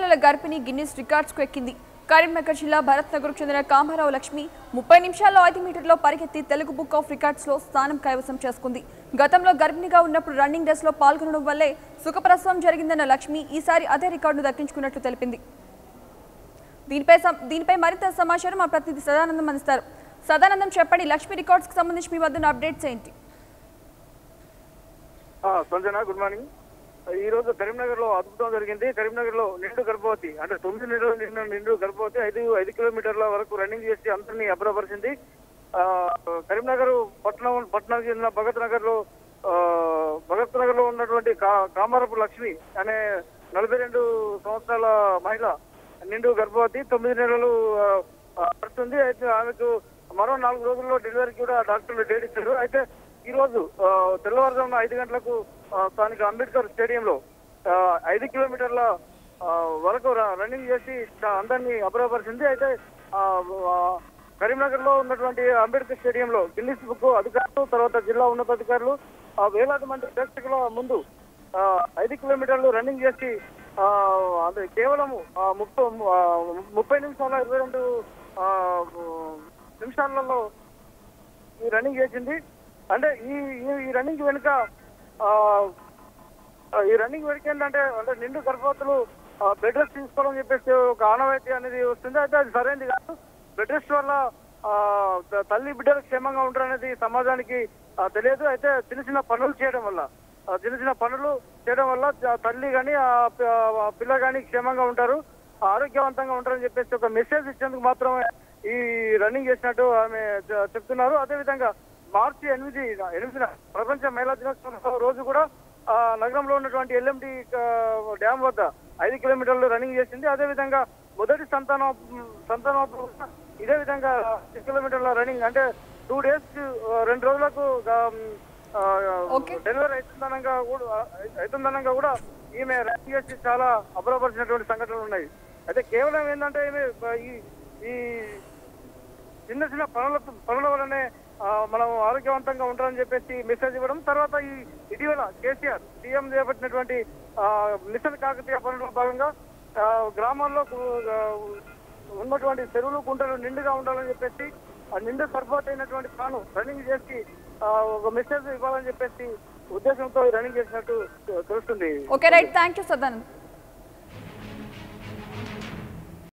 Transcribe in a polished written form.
నెలల గర్భిణి గిన్నిస్ రికార్డ్స్కు ఎక్కింది. కరీంనగర్ జిల్లా భరత్ నగర్కు చెందిన కామారావు లక్ష్మి 30 నిమిషాల్లో 5 మీటర్లో పరిగెత్తి తెలుగు బుక్ ఆఫ్ రికార్డ్స్లో స్థానం కైవసం చేసుకుంది. గతంలో గర్భిణిగా ఉన్నప్పుడు రన్నింగ్ రేస్లో పాల్గొనడం వల్లే సుఖప్రసవం జరిగిందన్న లక్ష్మి ఈసారి అదే రికార్డును దక్కించుకున్నట్లు తెలిపింది. దీనిపై మరింత సమాచారం మా ప్రతినిధి సదానందం అందిస్తారు. సదానందం, చెప్పండి, లక్ష్మి రికార్డ్స్కి సంబంధించి మీ వద్ద అప్డేట్స్ ఏంటి? Sanjana, good morning. ఈ రోజు కరీంనగర్ లో అద్భుతం జరిగింది. కరీంనగర్ లో నిండు గర్భవతి అంటే 9 నెలలు నిండు గర్భవతి 5 కిలోమీటర్ల వరకు రన్నింగ్ చేసి అందరినీ అబ్బురపరిచింది. కరీంనగర్ పట్టణానికి చెందిన భగత్ నగర్ లో ఉన్నటువంటి కామారపు లక్ష్మి అనే 42 సంవత్సరాల మహిళ నిండు గర్భవతి 9 నెలలు పడుతుంది. అయితే ఆమెకు మరో 4 రోజుల్లో డెలివరీకి కూడా డాక్టర్లు డేట్ ఇచ్చారు. అయితే ఈ రోజు తెల్లవారుజామున 5 గంటలకు స్థానిక అంబేద్కర్ స్టేడియంలో 5 కిలోమీటర్ల వరకు రన్నింగ్ చేసి అందరినీ అబ్బురపరిచింది. అయితే కరీంనగర్ లో ఉన్నటువంటి అంబేద్కర్ స్టేడియంలో గిన్నిస్ బుక్ అధికారులు, తర్వాత జిల్లా ఉన్నతాధికారులు వేలాది మంది ప్రేక్షకుల ముందు 5 కిలోమీటర్లు రన్నింగ్ చేసి అదే కేవలం 30 నిమిషాల 22 నిమిషాలలో ఈ రన్నింగ్ చేసింది. అంటే ఈ రన్నింగ్ వెనుక ఏంటంటే నిండు గర్భవతులు బెడ్ రెస్ట్ తీసుకోవాలని చెప్పేసి ఒక ఆనవాయితీ అనేది వస్తుంది. అయితే అది సరైనది కాదు. బెడ్ రెస్ట్ వల్ల తల్లి బిడ్డలు క్షేమంగా ఉంటారనేది సమాజానికి తెలియదు. అయితే చిన్న చిన్న పనులు చేయడం వల్ల తల్లి కానీ పిల్ల కానీ క్షేమంగా ఉంటారు, ఆరోగ్యవంతంగా ఉంటారని చెప్పేసి ఒక మెసేజ్ ఇచ్చేందుకు మాత్రమే ఈ రన్నింగ్ చేసినట్టు ఆమె చెప్తున్నారు. అదేవిధంగా మార్చి 8న ప్రపంచ మహిళా దినోత్సవం రోజు కూడా నగరంలో ఉన్నటువంటి ఎల్ఎండి డ్యామ్ వద్ద 5 కిలోమీటర్లు రన్నింగ్ చేసింది. అదేవిధంగా మొదటి సంతానం ఇదే విధంగా 6 కిలోమీటర్ల రన్నింగ్ అంటే 2 డేస్ 2 రోజులకు డెలివరీ అవుతుందనంగా కూడా ఈమె రన్నింగ్ చేసి చాలా అబ్బురపరిచినటువంటి సంఘటనలు ఉన్నాయి. అయితే కేవలం ఏంటంటే ఈమె ఈ చిన్న చిన్న పనుల వల్లనే మనం ఆరోగ్యవంతంగా ఉంటారని చెప్పేసి మెసేజ్ ఇవ్వడం, తర్వాత ఇటీవల కేసీఆర్ సీఎం చేపట్టినటువంటి మిషన్ కాకతీయ పనుల్లో భాగంగా గ్రామాల్లో ఉన్నటువంటి చెరువులు కుంటలు నిండుగా ఉండాలని చెప్పేసి ఆ నిండు గర్భవతి అయినటువంటి తాను రన్నింగ్ చేసి ఒక మెసేజ్ ఇవ్వాలని చెప్పేసి ఉద్దేశంతో రన్నింగ్ చేసినట్టు తెలుస్తుంది. Okay, right, thank you Sadanand.